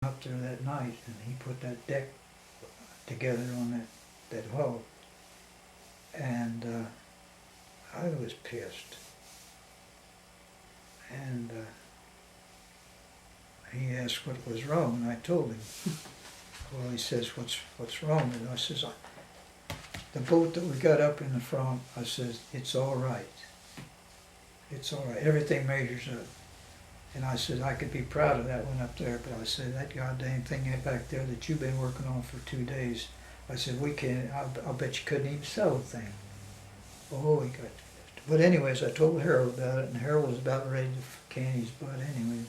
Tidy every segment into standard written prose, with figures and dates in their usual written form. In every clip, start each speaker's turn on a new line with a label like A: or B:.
A: up there that night, and he put that deck together on that hull, and I was pissed. And he asked what was wrong, and I told him. Well, he says, what's wrong? And I says, the boat that we got up in the front, I says, it's all right. It's all right. Everything measures up. And I said, I could be proud of that one up there, but I said, that goddamn thing back there that you've been working on for 2 days, I said, we can't, I'll bet you couldn't even sell the thing. Oh, he got pissed. But anyways, I told Harold about it, and Harold was about ready to can his butt anyway.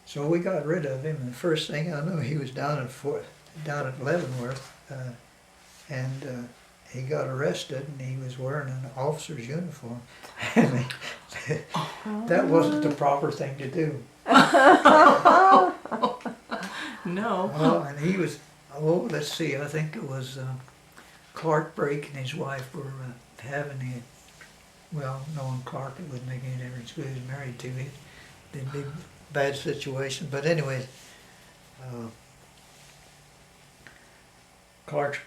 A: So we got rid of him, and the first thing I knew, he was down at Leavenworth, and he got arrested, and he was wearing an officer's uniform. And that wasn't the proper thing to do.
B: No.
A: Oh, and he was, oh, let's see, I think it was Clark Brake and his wife were having a, well, knowing Clark, it wouldn't make any difference who he was married to. It'd been a big, bad situation. But anyway, Clark's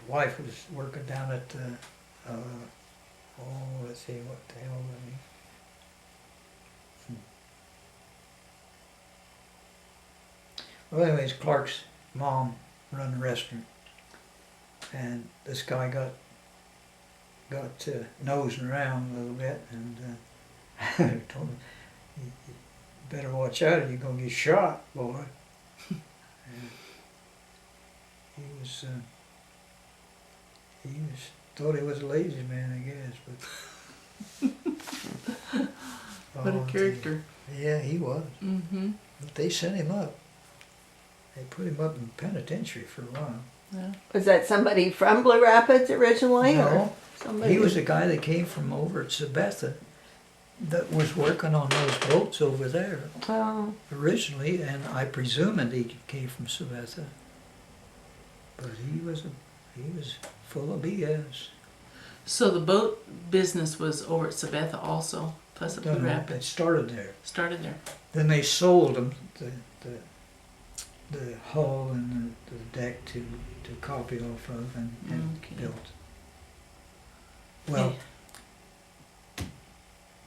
A: wife was working down at, oh, let's see, what the hell was he? Well, anyways, Clark's mom run the restaurant, and this guy got nosing around a little bit, and I told him, you better watch out, or you're gonna get shot, boy. And he was thought he was a lazy man, I guess, but
B: What a character.
A: yeah, he was.
B: Mm-hmm.
A: But they sent him up. They put him up in penitentiary for a while.
B: Yeah.
C: Was that somebody from Blue Rapids originally?
A: No,
C: Or somebody?
A: he was a guy that came from over at Sabetha that was working on those boats over there
C: Oh,
A: originally, and I presume that he came from Sabetha. But he was full of BS.
B: So the boat business was over at Sabetha also, plus at Blue
A: It
B: Rapids.
A: started there.
B: Started there.
A: Then they sold him the hull and the deck to copy off of and
B: Okay.
A: built. Well,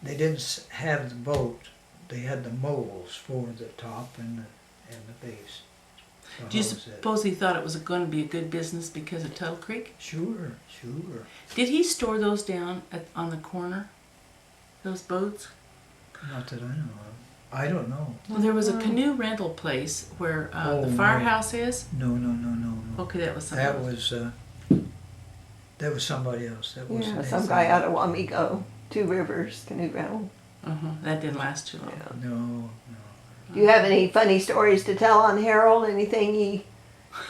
A: they didn't have the boat. They had the moles for the top and the base. The
B: Do you
A: hull was it.
B: suppose he thought it was going to be a good business because of Tuttle Creek?
A: Sure.
B: Did he store those down on the corner? Those boats?
A: Not that I know of. I don't know.
B: Well, there was a canoe rental place where
A: Oh,
B: the
A: no.
B: firehouse is.
A: No.
B: Okay, that was something.
A: That was somebody else. That wasn't
C: yeah, some
A: anything.
C: guy out of Wamego, Two Rivers Canoe Rental.
B: That didn't last too long.
C: Yeah.
A: No.
C: Do you have any funny stories to tell on Harold? Anything he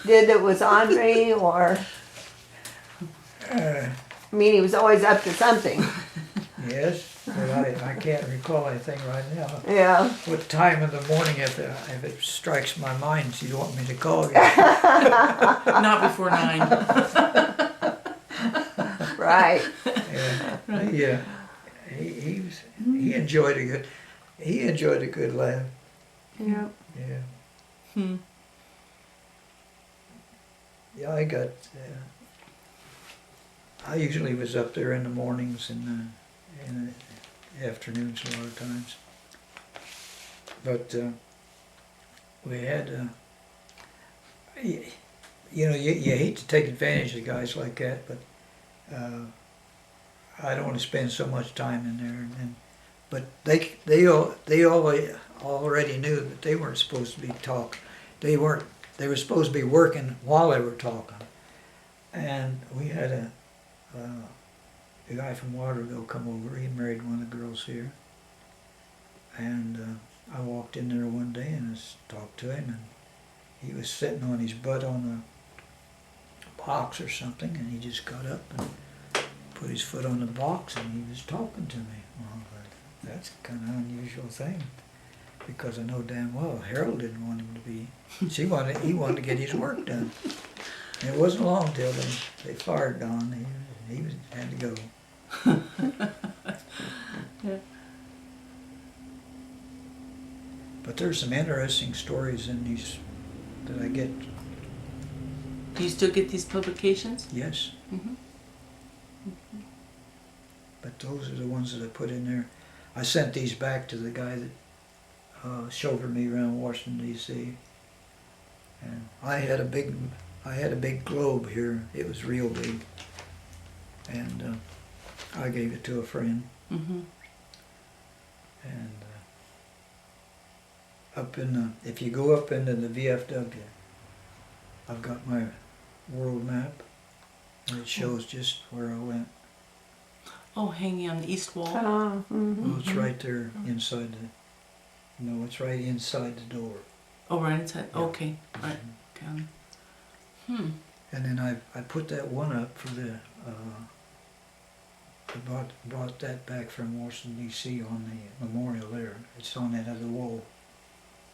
C: did that was ornery, or? I mean, he was always up to something.
A: Yes, but I can't recall anything right now.
C: Yeah.
A: What time in the morning, if it strikes my mind, do you want me to call you?
B: Not before 9.
C: Right.
A: Yeah, he enjoyed a good laugh.
C: Yeah.
A: Yeah.
B: Hmm.
A: Yeah, I usually was up there in the mornings and in the afternoons a lot of times. But we had, you hate to take advantage of guys like that, but I don't want to spend so much time in there. But they already knew that they weren't supposed to be talking. They were supposed to be working while they were talking. And we had a guy from Waterville come over. He married one of the girls here. And I walked in there one day and talked to him, and he was sitting on his butt on a box or something, and he just got up and put his foot on the box, and he was talking to me. Well, that's kind of an unusual thing, because I know damn well Harold didn't want him to be. He wanted to get his work done. And it wasn't long till they fired Don. He had to go.
B: Yeah.
A: But there's some interesting stories in these that I get.
B: Do you still get these publications?
A: Yes,
B: Mm-hmm.
A: but those are the ones that I put in there. I sent these back to the guy that chauffeured me around Washington D.C. And I had a big globe here. It was real big, and I gave it to a friend.
B: Mm-hmm.
A: And up in the, if you go up into the VFW, I've got my world map, and it shows just where I went.
B: Oh, hanging on the east wall.
A: Well, it's right there inside the, no, it's right inside the door.
B: Oh, right inside.
A: Yeah.
B: Okay. Right. Got it. Hmm.
A: And then I put that one up for the, I brought that back from Washington D.C. on the memorial there. It's on that other wall.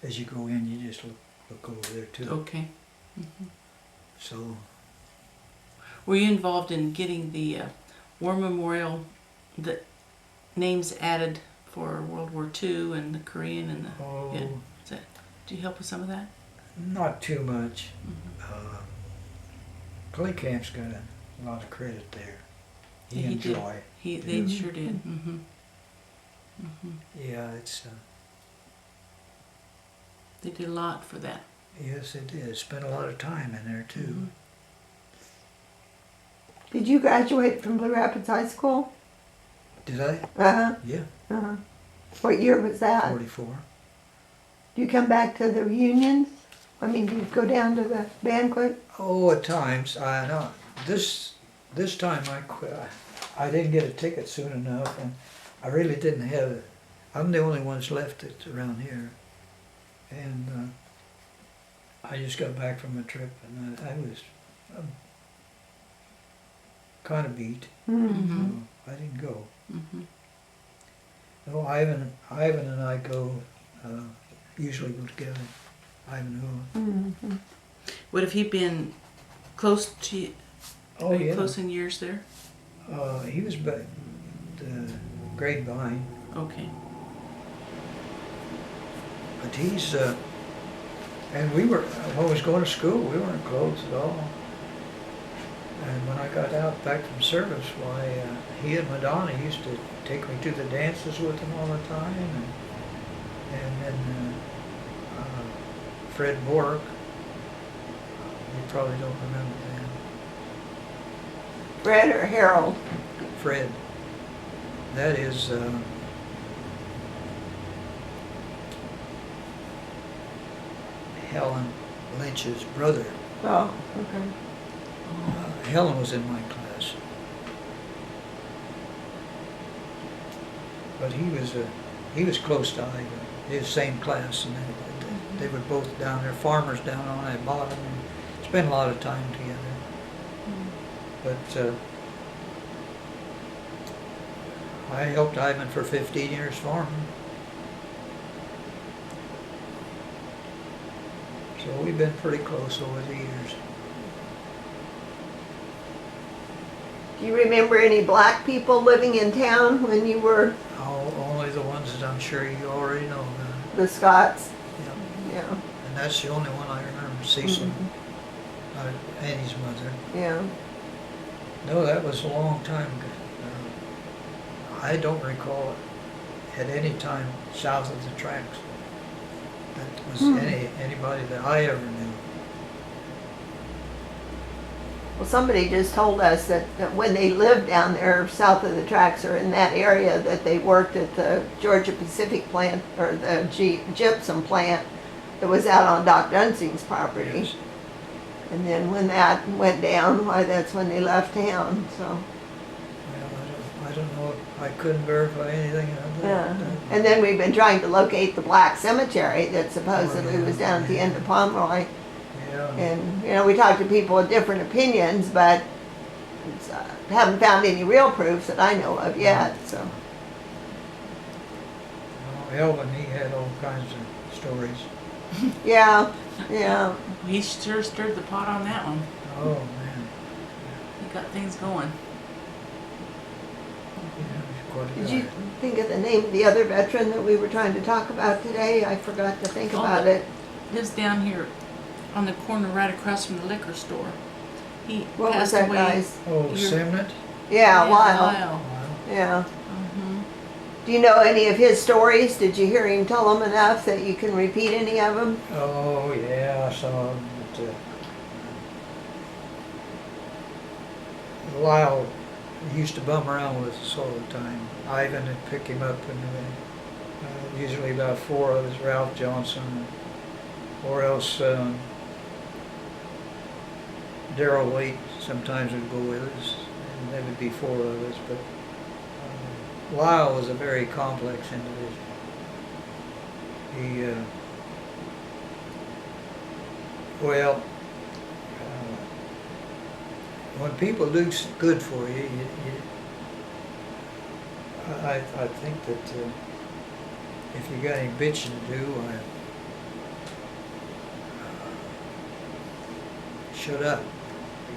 A: As you go in, you just look over there too.
B: Okay. Mm-hmm.
A: So,
B: Were you involved in getting the war memorial, the names added for World War II and the Korean and the?
A: oh,
B: Yeah. Is that, do you help with some of that?
A: not too much.
B: Mm-hmm.
A: Clay Camp's got a lot of credit there. He
B: Yeah, he
A: and
B: did.
A: Joy.
B: They sure did. Mm-hmm. Mm-hmm.
A: Yeah, it's,
B: They did a lot for that.
A: yes it is. Spent a lot of time in there too.
B: Mhm.
C: Did you graduate from Blue Rapids High School?
A: Did I?
C: Uh-huh.
A: Yeah,
C: Uh-huh. What year was that?
A: 44.
C: Do you come back to the reunions? I mean, do you go down to the banquet?
A: Oh, at times. I know. This time I quit. I didn't get a ticket soon enough, and I really didn't have it. I'm the only one's left that's around here, and I just got back from a trip, and I was kind of beat.
B: Mm-hmm.
A: So I didn't go.
B: Mm-hmm.
A: No, Ivan and I go. Usually go together. Ivan who?
C: Mm-hmm.
B: Would have he been close to you?
A: Oh yeah.
B: Close in years there?
A: He was back the grade behind.
B: Okay.
A: But he's, and we were, when I was going to school, we weren't close at all. And when I got out back from service, why, he and Madonna used to take me to the dances with them all the time. And then Fred Bork, you probably don't remember him.
C: Fred or Harold?
A: Fred. That is, Helen Lynch's brother.
C: Oh, okay.
A: Helen was in my class. But he was close to Ida. His same class, and they were both down there, farmers down on that bottom, and spent a lot of time together. But I helped Ivan for 15 years farming. So we've been pretty close over the years.
C: Do you remember any black people living in town when you were
A: Only the ones that I'm sure you already know about.
C: the Scots?
A: Yeah.
C: Yeah.
A: And that's the only one I remember, Cecil, Annie's mother.
C: Yeah.
A: No, that was a long time ago. I don't recall at any time south of the tracks that was anybody that I ever knew.
C: Well, somebody just told us that when they lived down there south of the tracks or in that area, that they worked at the Georgia Pacific plant or the gypsum plant that was out on Doc Dunsing's property.
A: Yes.
C: And then when that went down, why, that's when they left town. So
A: Well, I don't know. I couldn't verify anything of that.
C: yeah. And then we've been trying to locate the black cemetery that supposedly was down at the end of Pomeroy.
A: Yeah.
C: And, you know, we talked to people with different opinions, but haven't found any real proofs that I know of yet, so.
A: Well, Elvin, he had all kinds of stories.
C: Yeah, yeah.
B: He sure stirred the pot on that one.
A: Oh, man.
B: He got things going.
A: Yeah, quite a
C: Did
A: guy.
C: you think of the name of the other veteran that we were trying to talk about today? I forgot to think about it.
B: Lives down here on the corner right across from the liquor store. He
C: What was
B: passed
C: that
B: away.
C: guy's?
A: Oh,
B: You're-
A: Simnett?
C: Yeah, Lyle.
B: Lyle.
C: Yeah.
B: Mhm.
C: Do you know any of his stories? Did you hear him tell them enough that you can repeat any of them?
A: Oh, yeah, I saw him. Lyle used to bum around with us all the time. Ivan would pick him up, and usually about four of us, Ralph Johnson, or else Darrell Waite sometimes would go with us, and there would be four of us. But Lyle was a very complex individual. He, well, when people do good for you, I think that if you got any bitching to do, shut up,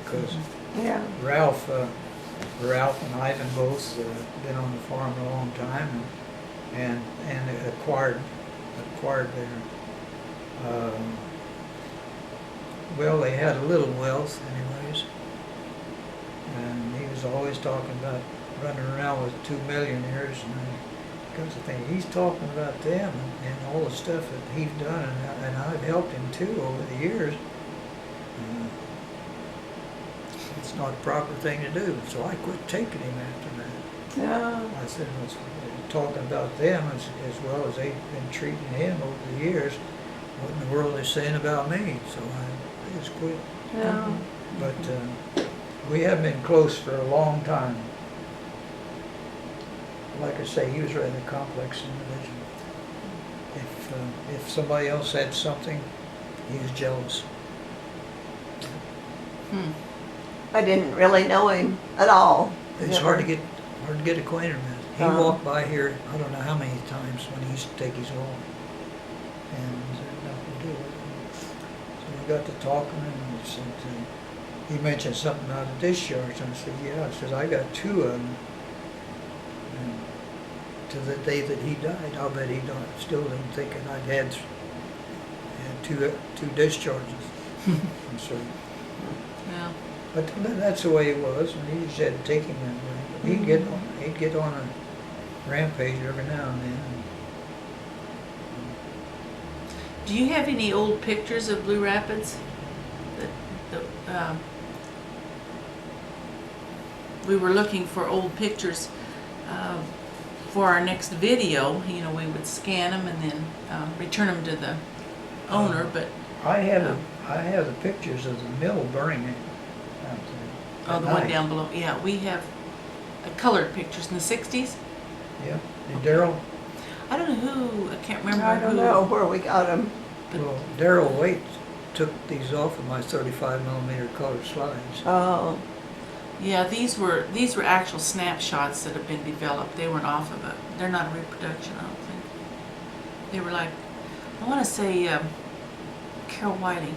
A: because
C: Yeah.
A: Ralph and Ivan both been on the farm a long time, and acquired their well, they had a little wealth anyways, and he was always talking about running around with 2 millionaires, and I got to think he's talking about them and all the stuff that he's done, and I've helped him too over the years. It's not a proper thing to do, so I quit taking him after that.
C: Yeah.
A: I said, was talking about them as well as they've been treating him over the years. What in the world are they saying about me? So I just quit.
C: Yeah.
A: But we have been close for a long time. Like I say, he was rather a complex individual. If somebody else had something, he was jealous.
B: Hmm.
C: I didn't really know him at all.
A: It's hard to get acquainted with. He walked by here, I don't know how many times when he used to take his walk, and there was nothing to do with it. So we got to talking, and he said, he mentioned something about a discharge, and I said, yeah. I said, I got 2 of them. And to the day that he died, I'll bet he still didn't think that I'd had two discharges. I'm sorry.
B: Yeah.
A: But that's the way it was, and he just had to take him that way. But he'd get on a rampage every now and then.
B: Do you have any old pictures of Blue Rapids? We were looking for old pictures for our next video. You know, we would scan them and then return them to the owner. But
A: I have the pictures of the mill burning it out there.
B: oh, the one down below. Yeah, we have colored pictures in the '60s.
A: Yeah. Did Darrell?
B: I don't know who. I can't remember
C: I don't
B: who.
C: know where we got them.
A: Well, Darrell Waite took these off of my 35mm color slides.
C: Oh.
B: Yeah, these were actual snapshots that have been developed. They weren't off of it. They're not a reproduction, I don't think. They were like, I want to say Carol Whiting.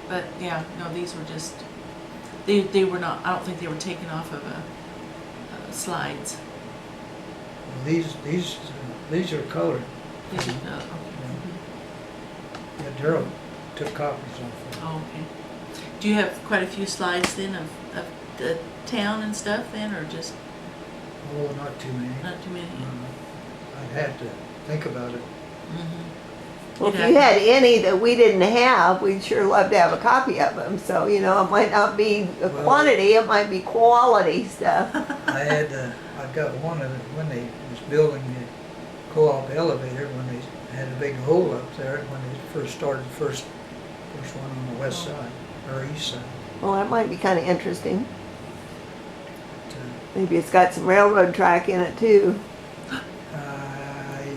B: But yeah, no, these were just, they were not, I don't think they were taken off of slides.
A: These are colored.
B: These are,
A: Yeah.
B: okay.
A: Yeah, Darrell took copies off of
B: Oh, okay. Do you have quite a few slides then of the town and stuff then, or just
A: Oh, not too many.
B: not too many?
A: I'd have to think about it.
B: Mm-hmm.
C: Well, if you had any that we didn't have, we'd sure love to have a copy of them. So, you know, it might not be a quantity, it might be quality stuff.
A: I've got one of when they was building the co-op elevator, when they had a big hole up there, when they first started the first one on the west side, or east side.
C: Well, that might be kind of interesting.
A: But,
C: Maybe it's got some railroad track in it too.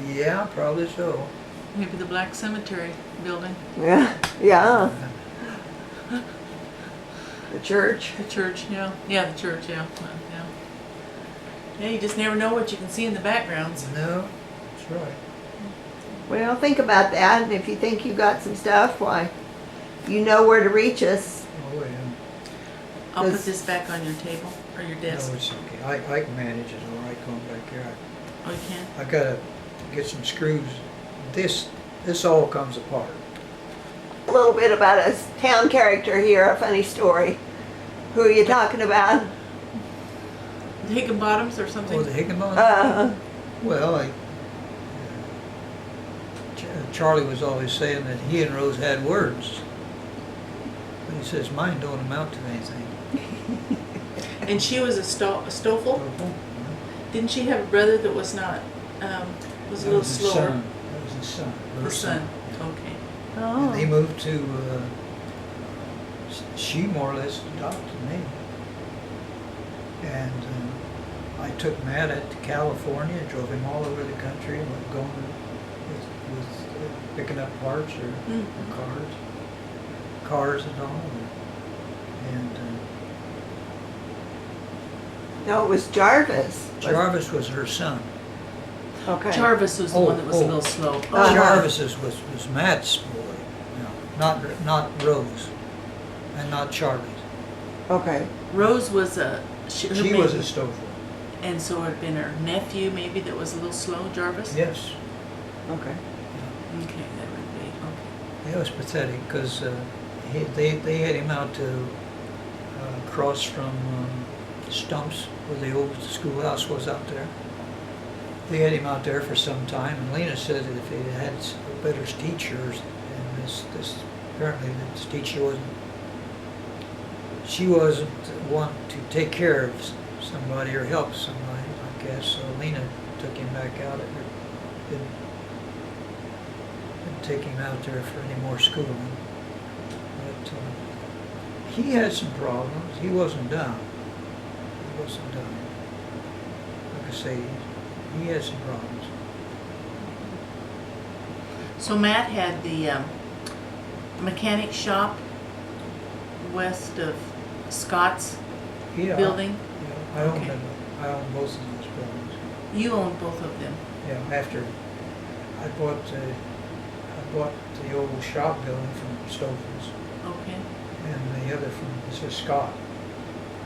A: yeah, probably so.
B: Maybe the Black Cemetery building,
C: Yeah, yeah. The church.
B: the church, yeah, the church, yeah. Yeah, you just never know what you can see in the backgrounds.
A: No, that's right.
C: Well, think about that, and if you think you got some stuff, why, you know where to reach us.
A: Oh, yeah.
B: I'll put
C: Does-
B: this back on your table. or your
A: No,
B: desk?
A: it's okay. I can manage it all right going back here.
B: Oh, you can?
A: I gotta get some screws. This all comes apart.
C: A little bit about a town character here, a funny story. Who are you talking about?
B: The Higginbottoms or something?
A: Oh, the Higginbottom?
C: Uh,
A: Well, Charlie was always saying that he and Rose had words. But he says mine don't amount to anything.
B: And she was a Stoffel? Didn't she have a brother that was not, was a little slower?
A: That was his son.
B: The
A: her
B: son, okay.
A: And they
C: oh.
A: moved to, she more or less adopted me. And I took Matt out to California, drove him all over the country, and went going with picking up parts or
B: Mm.
A: cars and all. And
C: No, it was Jarvis.
A: Jarvis was her son.
C: Okay.
B: Jarvis was the
A: Oh,
B: one that was a
A: oh.
B: little slow.
C: Uh-huh.
A: Jarvis's was Matt's boy, not Rose, and not Charlie's.
C: Okay.
B: Rose was a, her
A: She
B: maiden-
A: was a Stoffel.
B: And so it had been her nephew maybe that was a little slow, Jarvis?
A: Yes.
C: Okay.
B: Okay, that would be, okay.
A: It was pathetic because they had him out to across from Stumps, where the old schoolhouse was out there. They had him out there for some time, and Lena said that if he had better teachers, and this apparently this teacher she wasn't one to take care of somebody or help somebody, I guess. So Lena took him back out. Didn't take him out there for any more schooling. But he had some problems. He wasn't done. He wasn't done. Like I say, he had some problems.
B: So Matt had the mechanic shop west of Scott's
A: Yeah,
B: building.
A: Yeah, I owned
B: Okay.
A: them. I owned both of those buildings.
B: You owned both of them.
A: Yeah, after I bought the old shop building from Stoffels,
B: Okay.
A: and the other from Mrs. Scott.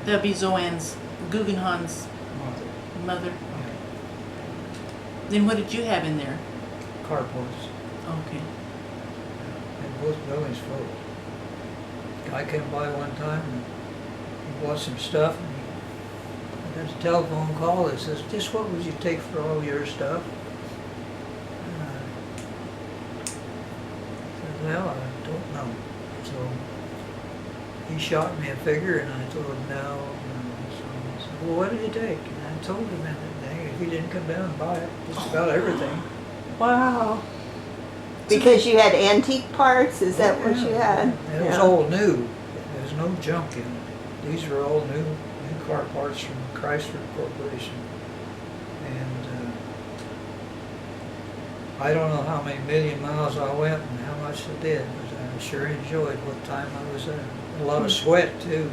B: That'd be Zoanne's, Guggenheim's
A: Mother.
B: mother.
A: Yeah,
B: Then what did you have in there?
A: carports.
B: Okay.
A: And both buildings full. Guy came by one time and he bought some stuff and I got a telephone call that says, "Just what would you take for all your stuff?" And I said, "Well, I don't know." So he shot me a figure and I told him no. So he said, "Well, what did you take?" And I told him that day if he didn't come down and buy it, just about everything.
C: Wow. Because you had antique parts? Is that what you had?
A: And it was
C: Yeah.
A: all new. There was no junk in it. These were all new car parts from Chrysler Corporation. And I don't know how many million miles I went and how much I did, but I sure enjoyed what time I was there. A lot of sweat too.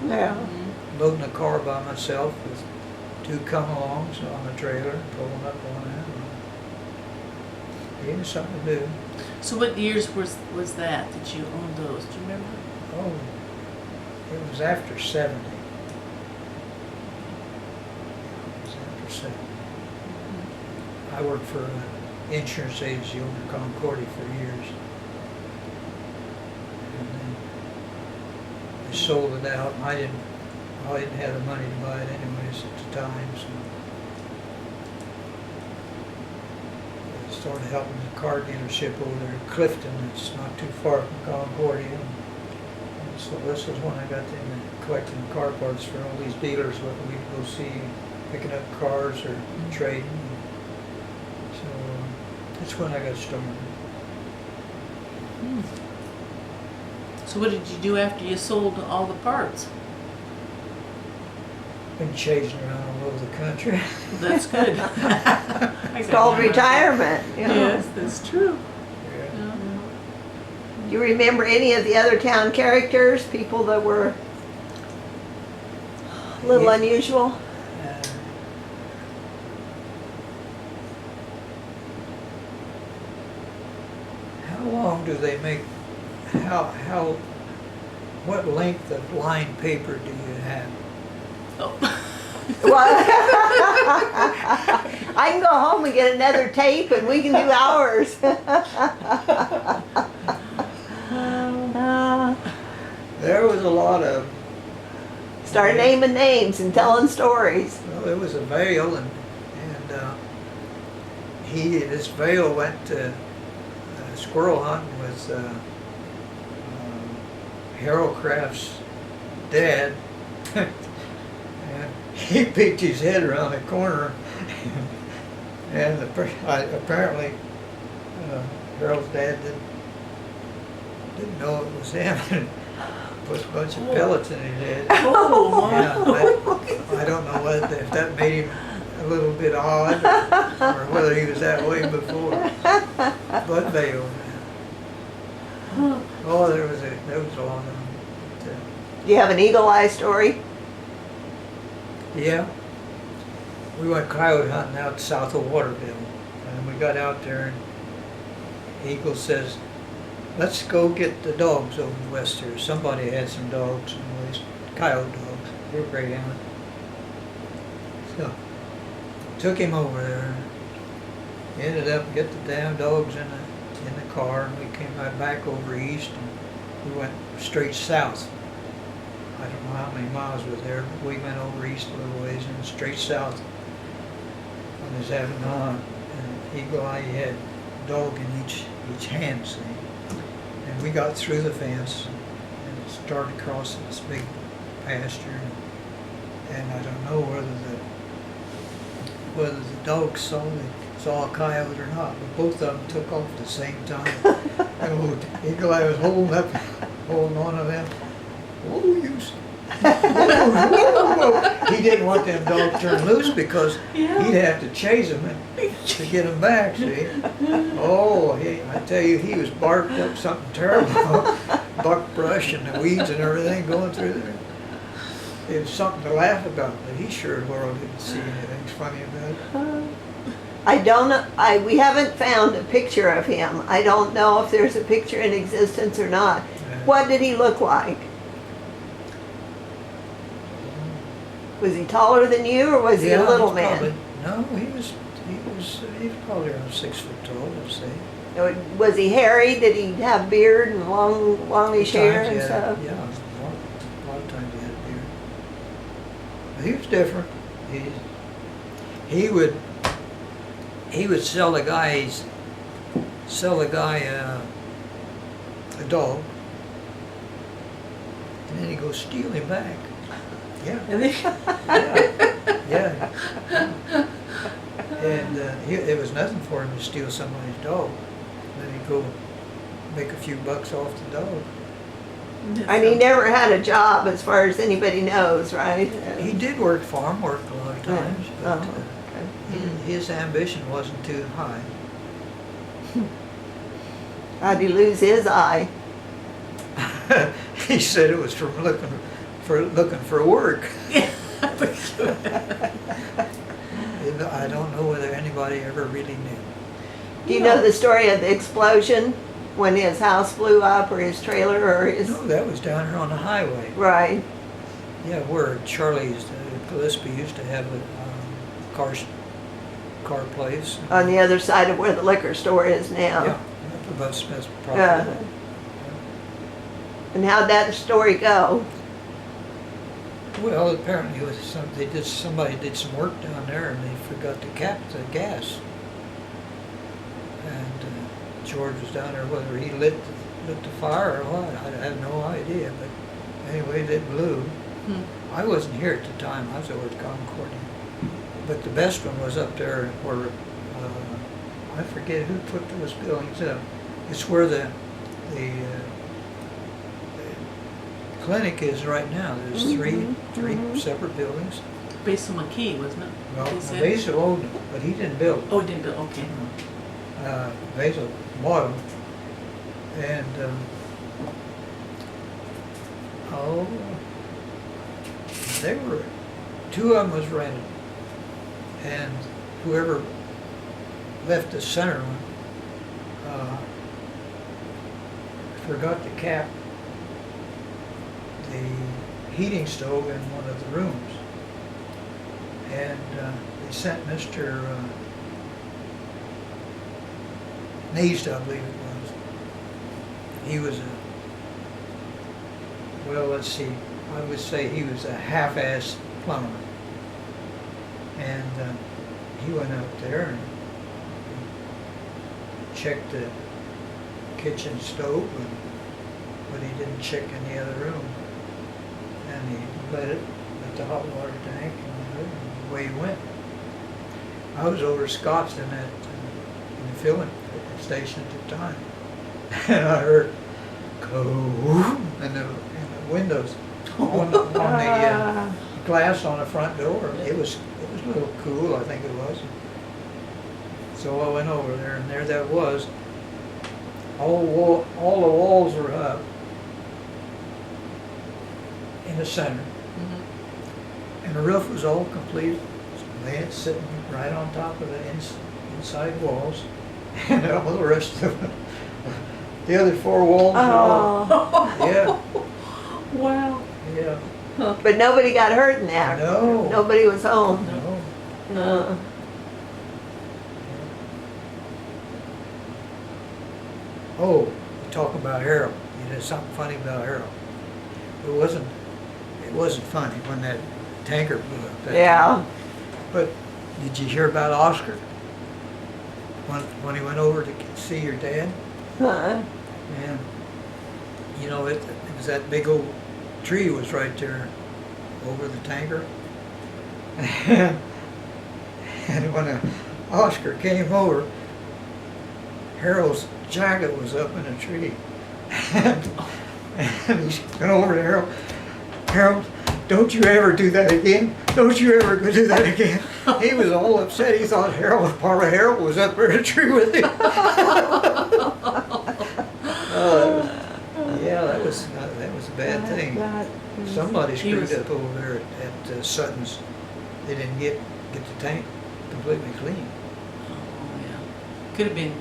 C: Yeah.
B: Mhm.
A: Loading a car by myself with two come-alongs on the trailer, pulling up on that. Gave me something to do.
B: So what years was that you owned those? Do you remember?
A: Oh, it was after 70. It was after 70. I worked for an insurance agency over Concordia for years. And then they sold it out, and I didn't have the money to buy it anyways at the time, so I started helping the car dealership over there in Clifton. It's not too far from Concordia. And so this was when I got into collecting car parts for all these dealers, what we'd go see, picking up cars or trading. So that's when I got started.
B: So what did you do after you sold all the parts?
A: Been chasing around all over the country.
B: That's good.
C: It's called retirement. You know.
B: Yes, that's true.
A: Yeah.
B: Yeah.
C: Do you remember any of the other town characters, people that were a little
A: Yeah.
C: unusual?
A: How long do they make, what length of line paper do you have?
C: Well, I can go home and get another tape and we can do ours.
A: There was a lot of,
C: Start naming names and telling stories.
A: well, there was a Vale and this Vale went to squirrel hunting with Harold Kraft's dad. And he peeked his head around the corner, and apparently Harold's dad didn't know it was him, and put a bunch of pellets in his head.
B: Oh,
A: Yeah, I don't know if that made him a little bit odd, or whether he was that way before. But Vale. Oh, there was a lot of them. But,
C: Do you have an eagle eye story?
A: yeah. We went coyote hunting out south of Waterville, and we got out there, and Eagle says, "Let's go get the dogs over west here." Somebody had some dogs, and these coyote dogs. They were great animals. So, took him over there. Ended up getting the damn dogs in the car, and we came right back over east, and we went straight south. I don't know how many miles was there, but we went over east a little ways and straight south. I was having an eagle eye, he had a dog in each hand, see. And we got through the fence and started crossing this big pasture, and I don't know whether the dogs saw a coyote or not, but both of them took off at the same time. And old Eagle Eye was holding on to them. Oh, you! He didn't want them dogs turned loose because he'd have to chase them to get them back. See? Oh, I tell you, he was barked up something terrible. Buckbrush and the weeds and everything going through there. It was something to laugh about, but he sure as well didn't see anything funny about it.
C: I don't know. We haven't found a picture of him. I don't know if there's a picture in existence or not. What did he look like? Was he taller than you, or was he a little man?
A: No, he was probably around 6 foot tall, I'd say.
C: Was he hairy? Did he have beard and longish hair and stuff?
A: Yeah, a lot of times he had a beard. But he was different. He would sell the guy a dog, and then he'd go steal him back. Yeah. Yeah. And it was nothing for him to steal somebody's dog. Then he'd go make a few bucks off the dog.
C: And he never had a job as far as anybody knows, right?
A: He did farm work a lot of times, but
C: okay.
A: his ambition wasn't too high.
C: How'd he lose his eye?
A: He said it was from looking for work. I don't know whether anybody ever really knew.
C: Do you know the story of the explosion when his house blew up, or his trailer, or his...
A: No, that was down here on the highway.
C: Right.
A: Yeah, where Charlie's, Gillespie used to have a car place.
C: On the other side of where the liquor store is now.
A: Yeah, above Smith's property.
C: And how'd that story go?
A: Well, apparently it was somebody did some work down there and they forgot to cap the gas. And George was down there, whether he lit the fire or what, I have no idea. But anyway, it blew. I wasn't here at the time. I was over at Concord. But the best one was up there where I forget who put those buildings up. It's where the clinic is right now. There's three separate buildings.
B: Basil McKee, wasn't it?
A: Well,
B: He said?
A: Basil owned it, but he didn't build it.
B: Oh, he didn't build. Okay.
A: Basil bought them, and they were, two of them was rented, and whoever left the center one forgot to cap the heating stove in one of the rooms. and they sent Mr. Neast, I believe it was. He was well, let's see, I would say he was a half-assed plumber. And he went out there and checked the kitchen stove, but he didn't check in the other room. And he let the hot water tank, and away he went. I was over Scott's in the filling station at the time, and I heard go in the windows on the glass on the front door. It was a little cool, I think it was. So I went over there, and there that was. All the walls were up in the center, and the roof was all complete. Laying sitting right on top of the inside walls, and all the rest of it, the other 4 walls were all. Yeah,
B: Wow.
A: yeah.
C: But nobody got hurt in that.
A: No.
C: Nobody was home.
A: No. Oh, you talk about Harold. You know something funny about Harold. It wasn't funny when that tanker blew up. That
C: Yeah.
A: time. But did you hear about Oscar? When he went over to see your dad?
C: Huh.
A: And you know, it was that big old tree was right there over the tanker. And when Oscar came over, Harold's jacket was up in a tree. And he went over to Harold. Harold, don't you ever do that again. Don't you ever go do that again. He was all upset. He thought part of Harold was up in a tree with him. Yeah, that was a bad thing. Somebody screwed up over there at Sutton's. They didn't get the tank completely clean.
B: Oh, yeah. Could have been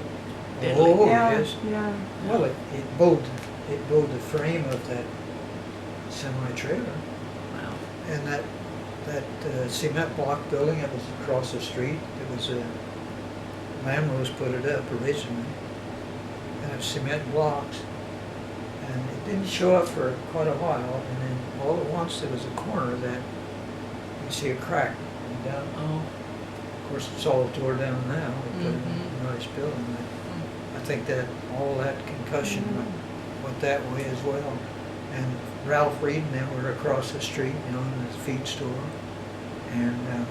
B: deadly.
A: Oh,
C: Yeah,
A: yes.
C: yeah.
A: Well, it bowed the frame of that semi-trailer.
B: Wow.
A: And that cement block building that was across the street, it was Lamrose put it up originally, and it was cement blocks, and it didn't show up for quite a while, and then all at once there was a corner that you see a crack going down.
B: Oh.
A: Of course, it's all tore down now. They put it in a nice building. But I think that all that concussion went that way as well. And Ralph Reed and them were across the street, you know, in the feed store. And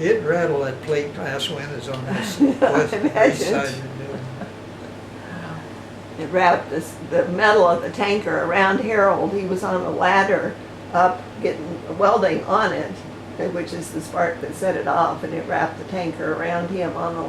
A: it rattled that plate glass windows on this west side of the building.
B: Wow.
C: It wrapped the metal of the tanker around Harold. He was on a ladder up getting welding on it, which is the spark that set it off, and it wrapped the tanker around him on the